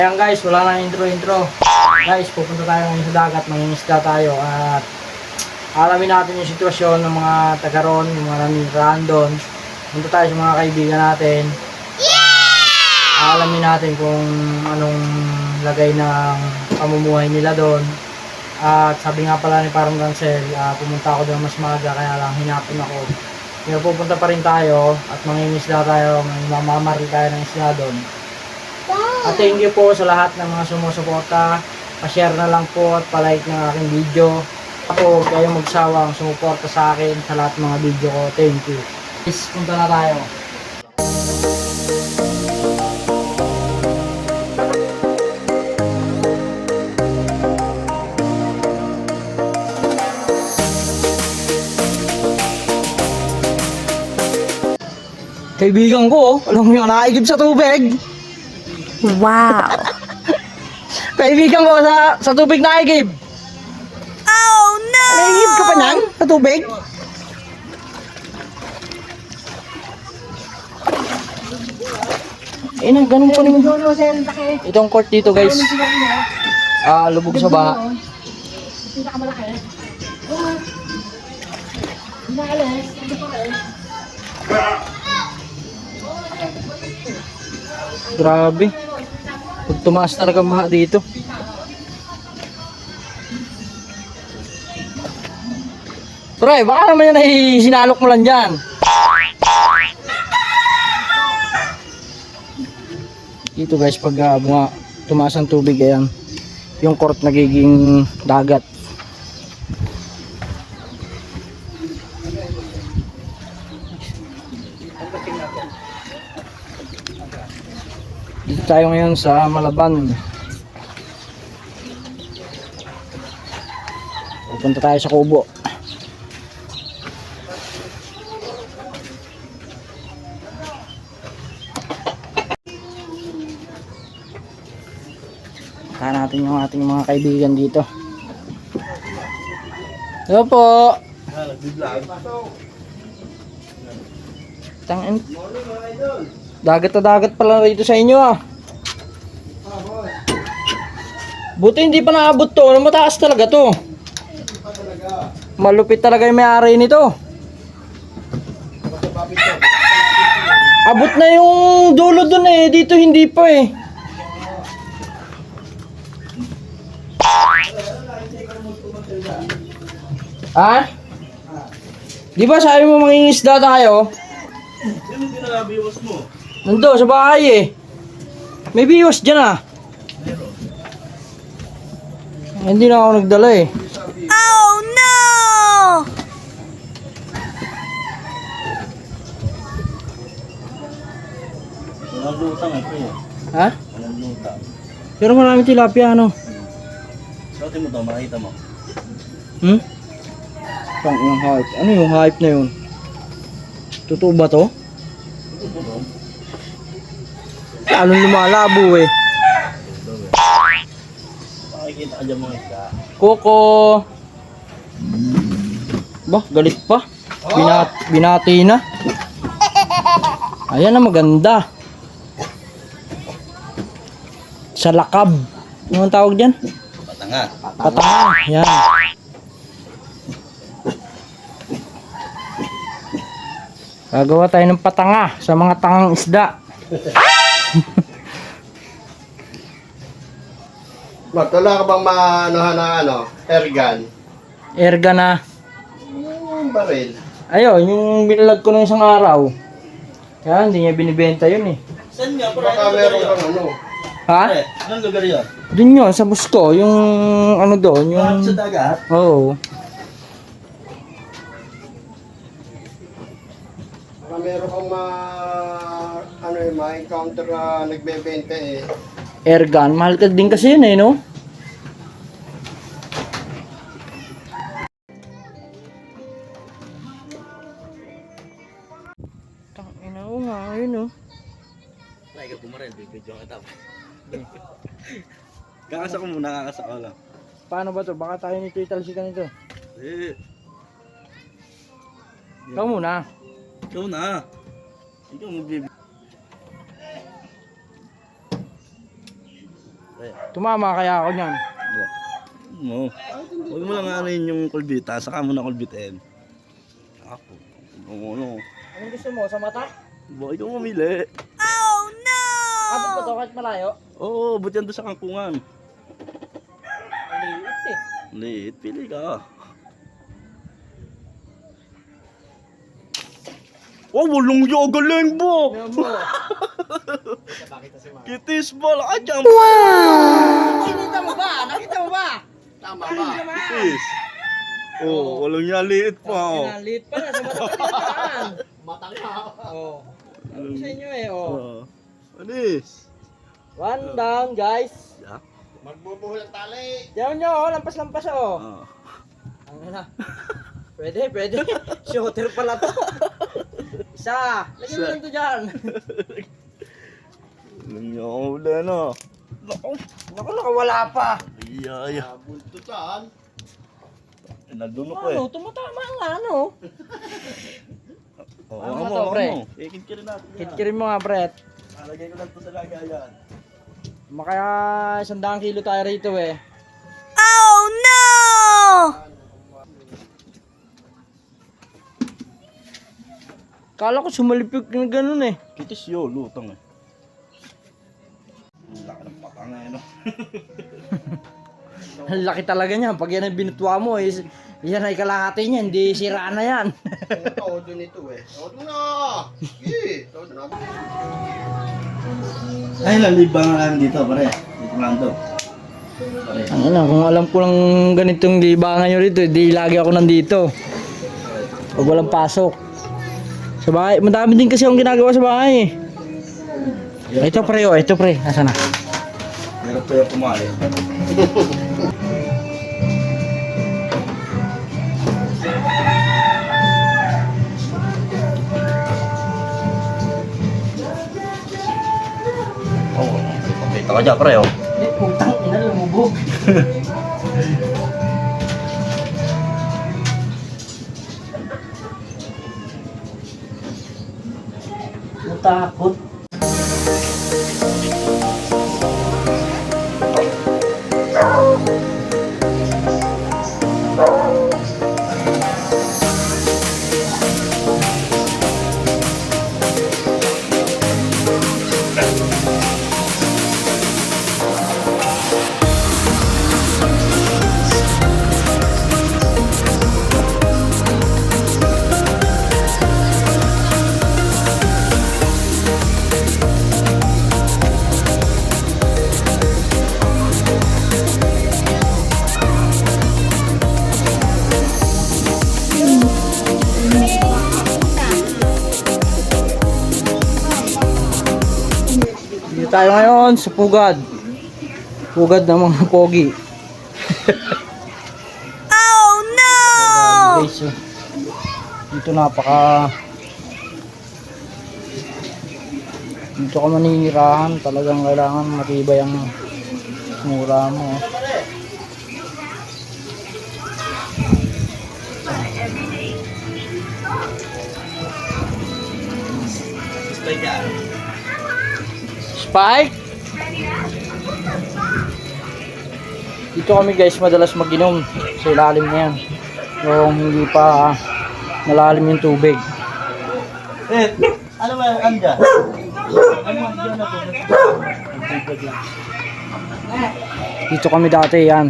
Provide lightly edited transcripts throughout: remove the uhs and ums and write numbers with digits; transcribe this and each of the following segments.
Ayan guys, wala na intro. Guys, pupunta tayo ngayon sa dagat, mangingisda tayo at alamin natin yung sitwasyon ng mga taga ron, yung mga naninirahan doon. Punta tayo sa mga kaibigan natin. Alamin natin kung anong lagay ng pamumuhay nila doon. At sabi nga pala ni Parang Gansel, pumunta ako doon mas maaga kaya lang hinapon ako. Pero pupunta pa rin tayo at mangingisda tayo, mamamaril tayo ng isda doon. At thank you po sa lahat ng mga sumusuporta. Pa-share na lang po at pa-like ng aking video. Ako, kayo magsawang sumuporta sa akin sa lahat ng mga video ko. Thank you. Please, punta na tayo. Kaibigan ko, alam mo yung naigib sa tubig. Wow! Kaibigan ko sa tubig naigib. Oh no! Naigib ka pa niyan sa tubig? Eh, ganun pa naman. Itong court dito guys. Lubog sa baha. Grabe. Pag tumaas talaga maha dito. Pre, baka naman yan ay sinalok mo lang dyan. Dito guys, pag tumaas ang tubig, ayan, yung court nagiging dagat. Dito tayo ngayon sa Malaban. Pupunta tayo sa Kubo. Puntahan natin yung ating mga kaibigan dito. Hello po. Tangin. Dagat na dagat pala rito sa inyo ah. Buti hindi pa naabot to. Mataas talaga to. Malupit talaga yung may-ari nito. Abot na yung dulo dun eh. Dito hindi pa eh. Ha? Di ba sabi mo mangingisda tayo? Sino dinalabiwas mo? Nando sa bahay eh. May biwas dyan ah. Hindi na ako nagdala eh. Oh no! Walang lutang ito eh. Ha? Walang lutang. Pero maraming tilapia ano. Suotin mo to, makita mo. Pang yung hype. Ano yung hype na yun? Totoo ba to? Lalong lumalabo eh. Makikita ka dyan mga isda. Koko. Bah, galit pa. Binati na. Ayan na maganda. Sa lakab. Ano ang tawag dyan? Patanga. Patanga. Yan. Gagawa tayo ng patanga sa mga tangang isda. Wala ka bang maanohan na airgun? Erga na. Yung baril. Ayun, yung binalag ko ng isang araw. Kaya hindi niya binibenta yun eh. Saan nga? Baka meron kang ano. Ha? Anong lugar yun? Dun yun, sa Busco. Yung ano doon, yung... Sa dagat? Oo. Baka meron kang ma-encounter na nagbebenta eh. Airgun. Mahal ka din kasi yun eh, no? Tangina ko nga, yun oh. Ay, ka pumarel, bibidyo ka tap. Kakasa ko muna, kakasa ko lang. Paano ba to? Baka tayo nito italsikan nito. Eh, Ikaw muna. ikaw na. Ikaw magbibigay. Tumama kaya ako niyan. Mo. Huwag mo lang anin yung kulbita, saka mo na kulbitin. Ako. Ano? Anong gusto mo? Sa mata? Ba, ikaw mamili. Oh no! Abot ba to kahit malayo? Oo, ba't yan doon sa kangkungan? Ang liit eh. Liit, pili ka. Oh, walong yoga galing bo! Ano mo? Kitis ball, adyang! Nakita mo ba? Nakita mo ba? Tama ba? Kitis! Oh, walang yan, liit pa oh. Liit pa na. Sa mata pa yan. Matanga. Oh. Ano sa inyo eh, oh. Anis! One down, guys. Yeah. Magbubuhol ang tali. Diyan nyo, oh. Lampas-lampas, oh. Ah. Ano na? Pwede, pwede. Shooter pala to. Isa. Lagyan mo Isa. lang to dyan. Walang yan, wala na. Naku, Naku, nakawala pa. ay. Buntutan. Nandun ako eh. Ano, tumatama nga, ano? Oo, Ano ano to, pre? Ikinkirin natin yan. Kitkirin mo nga, Brett. Alagay ko lang to sa lagayan. Makaya 100 kilo tayo rito eh. Oh no! Kala ko sumalipik na ganun eh. Kitis yun, lutang eh. Ang laki ng patang eh, no? Ang laki talaga niya. Pag yan ang binutwa mo, yan ay kalahati niya. Hindi siraan na yan. Todo nito eh. Todo na. Sige. Todo na. Ay, lalibang nga namin dito, pare. Dito lang to. Pare. Ano, kung alam ko lang ganitong libangan nyo rito, di lagi ako nandito. Pag walang pasok. Sa bahay, madami din kasi akong ginagawa sa bahay eh. Ito pre, oh, ito pre. Nasaan na? Meron pa yung pumali. Oh, pakita ka dyan, pare, oh. Eh, putang ina, lumubog. Natakot. Dito tayo ngayon sa pugad. Pugad ng mga pogi. Oh no! Guys, dito napaka dito ka maninirahan, talagang kailangan matibay ang mura mo. Spike? Dito kami guys madalas mag-inom sa ilalim na yan. Yung hindi pa malalim yung tubig. Eh, ano ba yung andyan? Dito kami dati yan.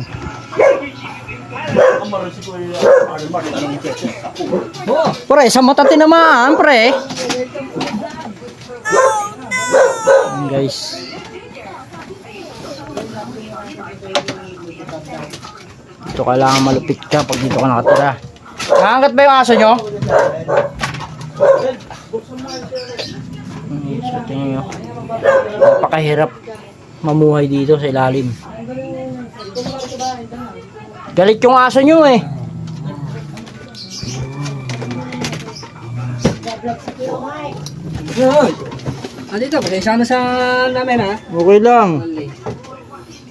Pre, sa mata tinamaan, pre. Ayan, guys. Dito kailangan malupit ka pag dito ka nakatira. Nakaangat ba yung aso nyo? So, tingnan nyo. Napakahirap mamuhay dito sa ilalim. Galit yung aso nyo eh. Dito, pasensya na sa namin ha. Okay lang.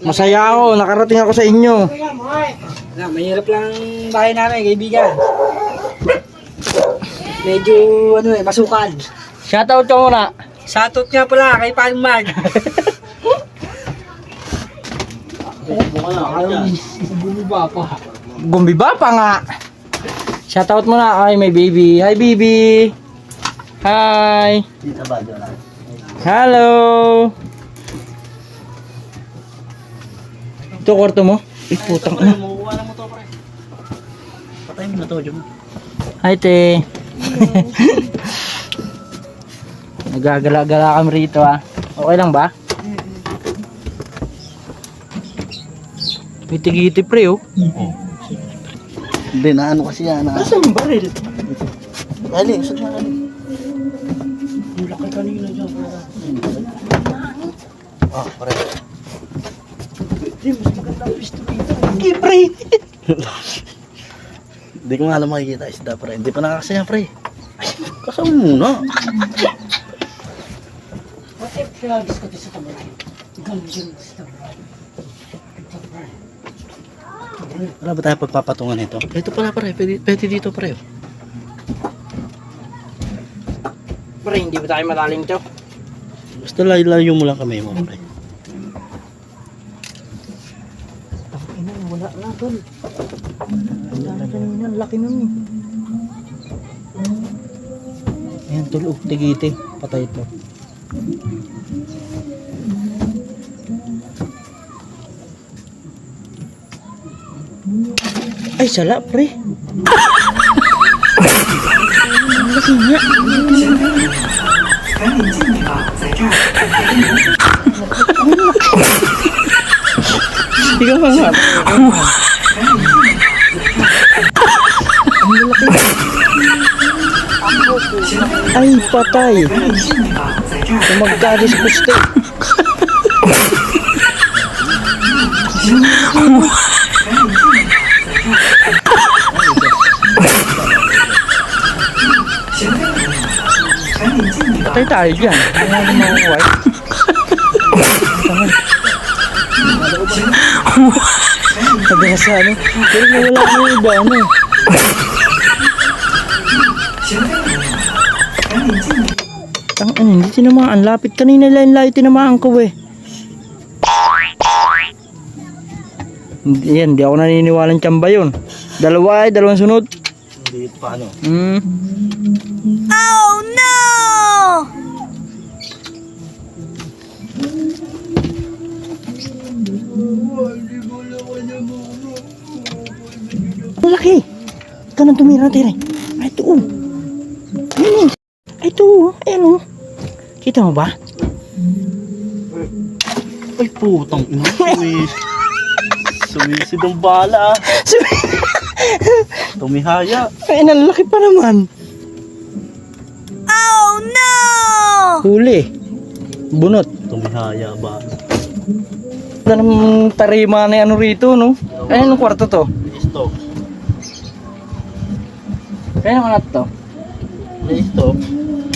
Masaya ako, nakarating ako sa inyo. Mahirap lang bahay namin, kaibigan. Medyo masukal. Shoutout ka muna. Shoutout nga pala kay Pan Mark. Facebook ka na. Bumaba pa. Gumbiba pa nga. Shoutout mo na. Ay, may baby. Hi, baby. Hi. Dito ba, John? Hello. Ito, kwarto mo? Ay, putang ina. Makukuha na mo to, pre. Patay mo na to, John. Hi, te. Nagagala-gala kami rito, ah. Okay lang ba? May tigiti, pre, oh. Hindi, naano kasi yan. Asan yung baril? Ali, usad na, Ali. Ang laki kanina dyan, pre. Ah, pare. Hindi, mas maganda ang pisto dito. Okay, pre. Hindi ko nga alam makikita isda, pre. Hindi pa nakakasaya, pre. Kasama muna. What if pinagis ko sa tabay? Galing dyan sa tabay. Wala ba tayo pagpapatungan ito? Ito pala, pre. Pwede dito, pre. Pre, hindi ba tayo madaling to? Basta layo mo lang kamay mo, pre. Ina, wala na, tol. Kanina, laki nun eh. Ayan, tol, tigiti. Patay ito. Ay, sala, pre. Ang laki niya. Ikaw pa nga. Ay, patay. Magka-dispuste. Patay tayo dyan. Wala na makukuha. Sabi na sa ano. Pero nawala na yung iba ano. Hindi tinamaan. Lapit kanina lang layo tinamaan ko eh. Hindi ako naniniwalang tsamba yun. Dalawa ay, dalawang sunod. Hindi, paano? Oh no! Malaki. Ito nang tumira natin eh. Ay, ito oh. Ayun eh. Ay, ito oh. Ayan oh. Kita mo ba? Ay, putang ina. Sumisid ang bala. Tumihaya. Ay, nalalaki pa naman. Oh no! Huli. Bunot. Tumihaya ba? Wala namang tarima na ano rito, no? Ay, anong kwarto to? Stop. Kaya naman natin to? Stop.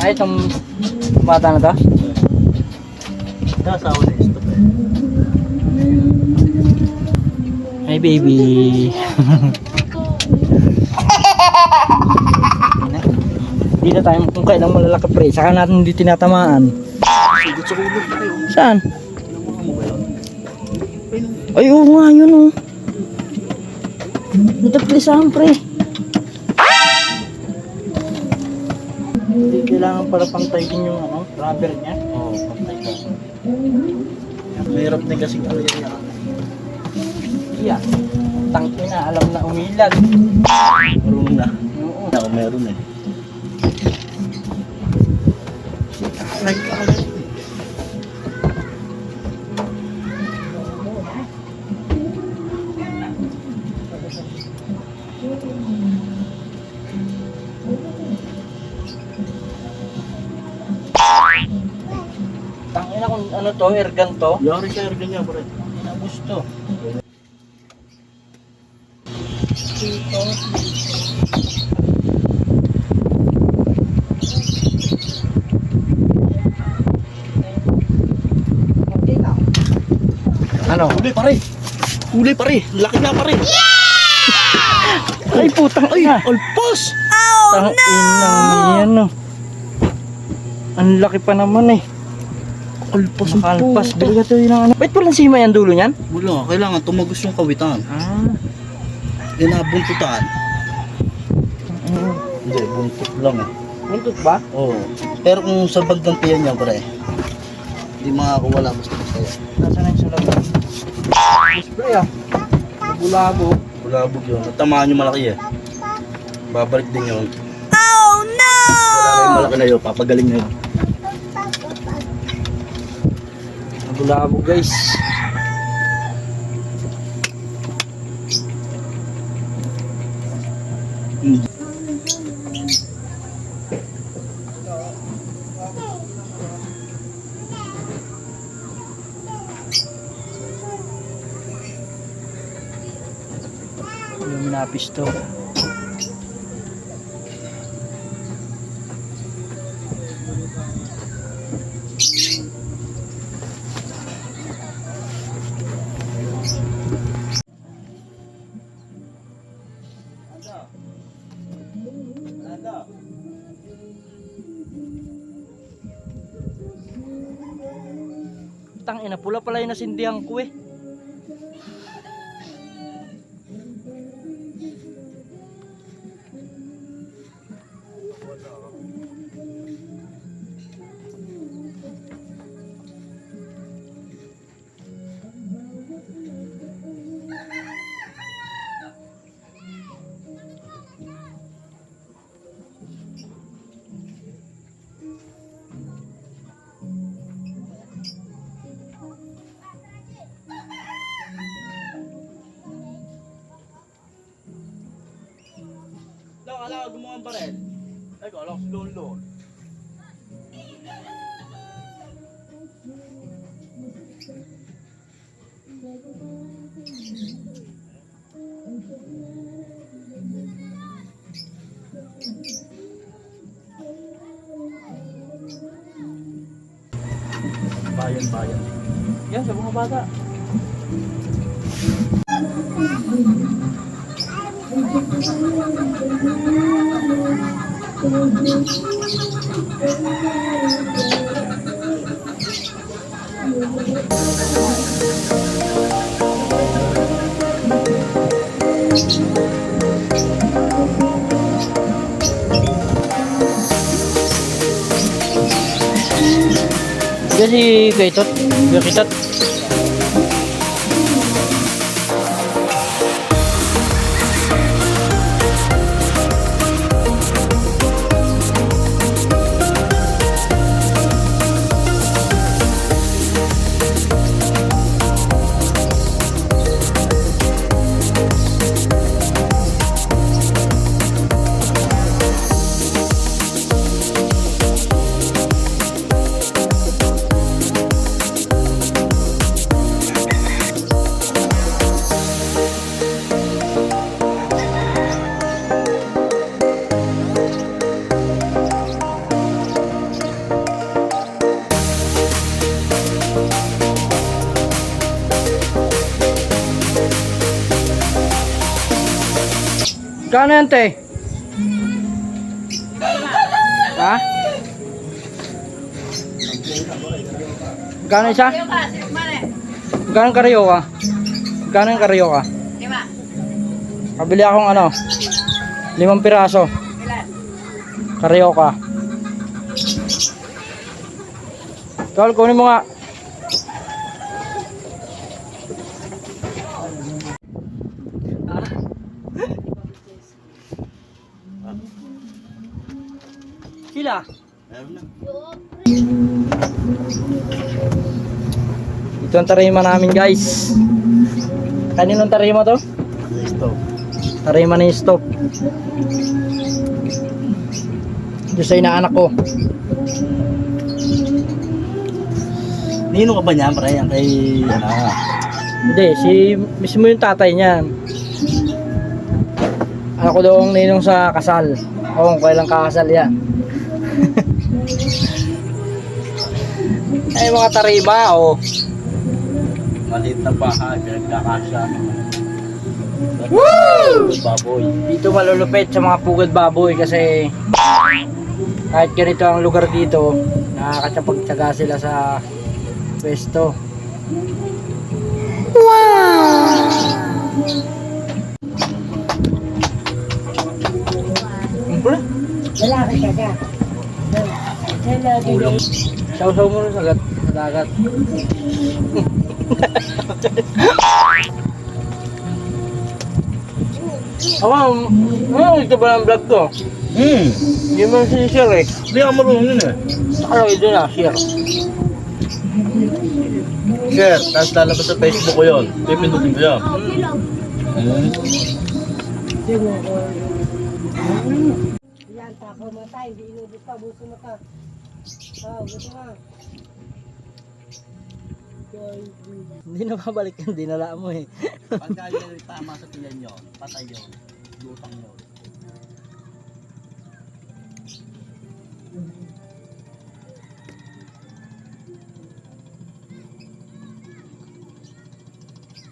Ay, itong bata na to? Kasawa na stop eh. Hi, baby. Hindi na tayo kung kailang malalaki pre. Saka natin hindi tinatamaan. Sigit sa ulo tayo. Saan? Ano mo ba yun? Ay, oo nga, yun oh. Nataplisahan pre. Hindi kailangan pala pangtayin yung ano, rubber niya. Oo, pantay ka. Mahirap din kasi ano yan. Iya. Tangki na, alam na umilag. Marunong na. Oo. Ako meron eh. Tangina kung ano to, ergan to. Yari siya, ganyan pare. Na gusto. Ano? Huli pare! Huli pare! Laki na pare! Ay putang ay! Alpas! Oh Tang ina yan no. Ang laki pa naman eh. Makalpas yung Makalpas. puta. Bigat yun ang ano. Ba't walang sima yan dulo niyan? Wala, kailangan tumagos yung kawitan. Inabuntutan. Hindi, buntot lang eh. Buntot ba? Oo. Pero kung sa bagdantiyan niya, pre, hindi makakawala basta-basta yan. Nasa na yung sulat? Spray ah. Bulabo. Bulabog yun. Natamaan yung malaki eh. Babalik din yun. Oh no! Wala kayong malaki na yun, papagaling na yun. Bulabo guys. Yung napis to. Tangina, pula pala yung nasindihan ko eh. Kala ko gumawa pa rin. Ay, kala ko si Lolo. Bayan-bayan. Yan, sa mga bata. Jadi kaitot, biar kita Kano yan, te? Ha? Kano isa? Kano ang karyoka? Kano ang karyoka? 5. Kabili akong ano? 5 piraso. Karyoka. Kal, kunin mo nga. Sila? Meron na. Ito ang tarima namin guys. Kaninong tarima to? Ito. Tarima na yung stop. Ito sa inaanak ko. Nino ka ba niyan, pre? Yan kay, ano? Hindi, si mismo yung tatay niyan. Ako daw ang ninong sa kasal. Oo, kailang kakasal yan. Ay mga tarima, oh. Maliit na bahay, pinagkakasya. Woo! Baboy. Dito malulupit sa mga pugad baboy kasi kahit ganito ang lugar dito, nakakatsapagtsaga sila sa pwesto. Wow! Ulam. Saw-saw mo rin sa dagat. Ito ba ang vlog to? Hindi mo sinishare eh. Hindi ako marunong yun eh. Nakalagay doon share. Share, tapos lalabas sa Facebook ko yun. Pipindutin ko yun. Hindi na babalik yung dinala mo eh. Pagka yun tama sa tiyan yun, patay yun. Lutang yun.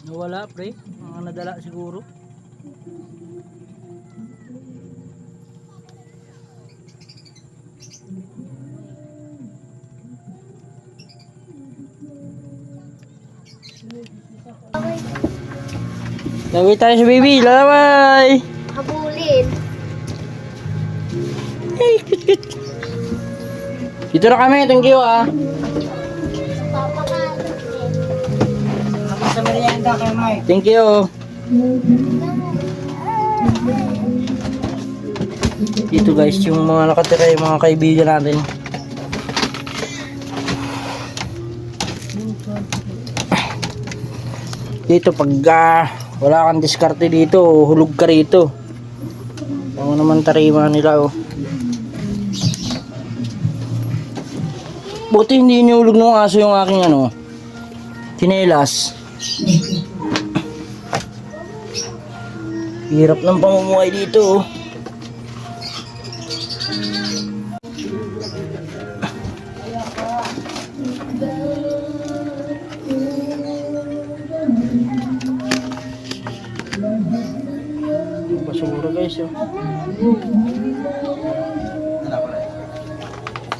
Nawala pre, mga nadala siguro. Laway tayo sa baby, lalaway! Habulin. Hey, cute, cute. Dito na kami, thank you ah. Sa merienda kay Mike. Thank you. Dito guys, yung mga nakatira, yung mga kaibigan natin. Dito pag wala kang diskarte dito, hulog ka rito. Ano naman tarima nila oh. Buti hindi inihulog ng aso yung aking ano, tinelas. Hirap ng pamumuhay dito oh. Basura guys oh.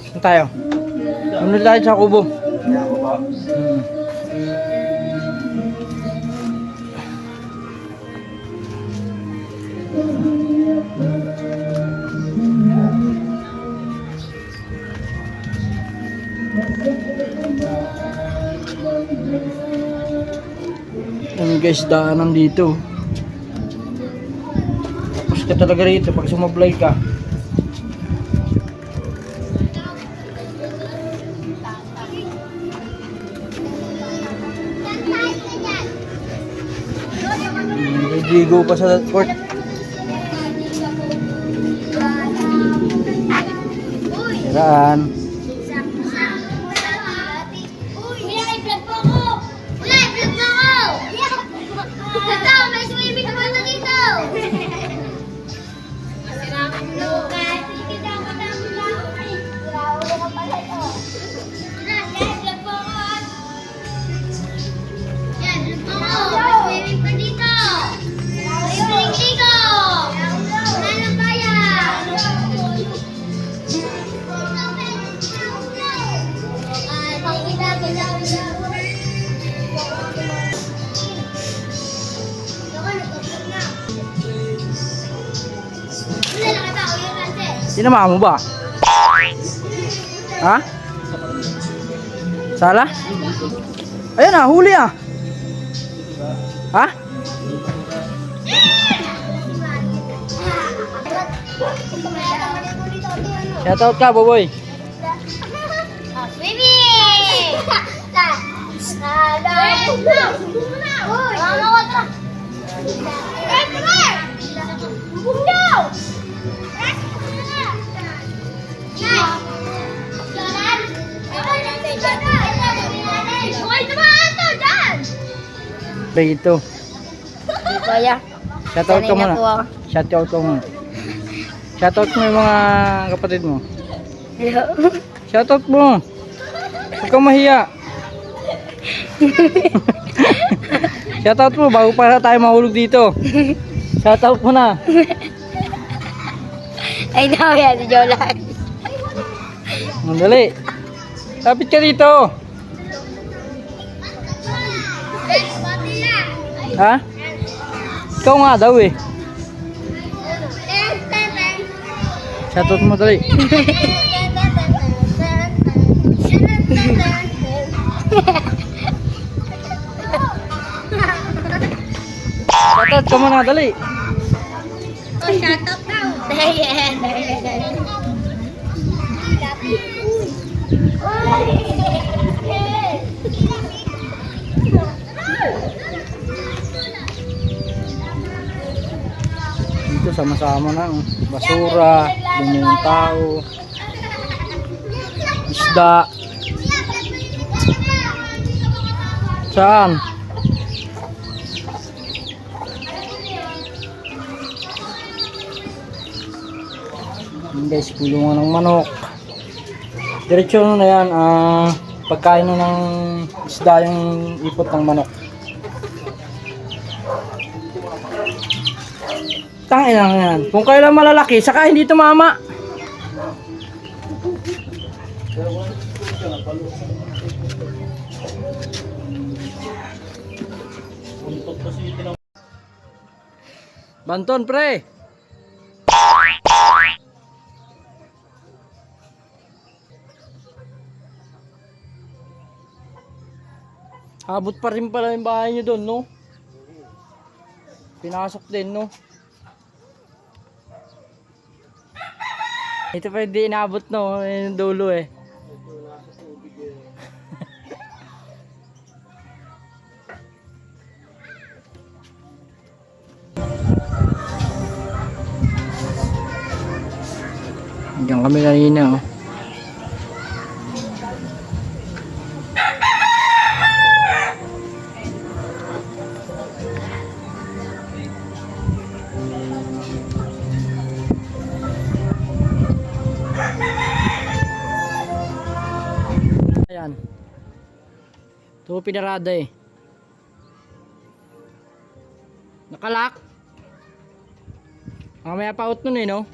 Saan tayo? Ano tayo sa kubo? Yan guys, daanan dito. Tapos ka talaga rito pag sumablay ka. Naligo pa sa court. Siraan. Sinama mo ba? Ha? Sala? Ayan na, huli ah. Ha? Shoutout ka, boboy. Dito. Kaya. Shoutout ka muna. Shoutout ka muna. Shoutout mo yung mga kapatid mo. Hello. Shoutout mo. Huwag kang mahiya. Shoutout mo bago para tayo mahulog dito. Shoutout mo na. Ay, naku yan. Si Jolan. Mandali. Lapit ka dito. Ha? Ikaw nga daw eh. Shoutout mo dali. Shoutout ka muna dali. Oh, shut up now. Ayan. Dito sama-sama na. Basura, dumi ng tao, isda. Saan? Yun guys, kulungan ng manok. Diretso na yan, pagkain na ng isda yung ipot ng manok. Tangin lang yan. Kung kayo lang malalaki, saka hindi tumama. Banton pre. Abot pa rin pala yung bahay nyo doon, no? Pinasok din, no? Ito pa hindi inabot, no? Yung dulo, eh. Hanggang kami kanina, oh. Ayan. Ito pinarada eh. Nakalak. Mamaya pa out nun eh, no?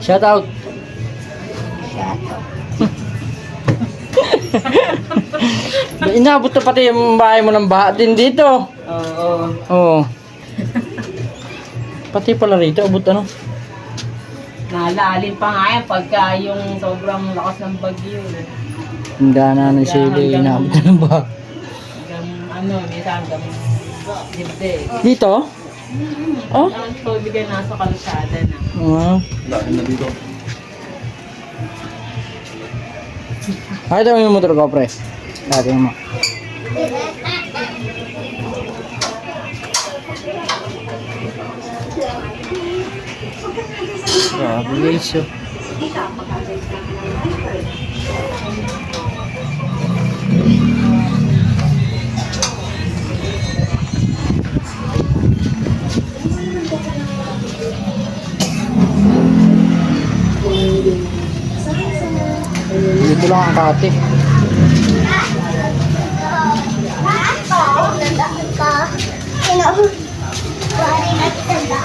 Shout out. Inabot na pati yung bahay mo ng baha din dito. Oo. Oo. Pati pala rito, abot ano? Nalalim pa nga yan pagka yung sobrang lakas ng bagyo. Hindi na ng sili, inabot na ng baha. Hanggang ano, minsan hanggang dibde. Dito? Oh? Ang tubig ay nasa kalsada na. Laki na dito. Nakita mo yung motor ko, pre. Nakita mo. Grabe guys, oh. Dito lang ang kate. Sino? Wari na kita.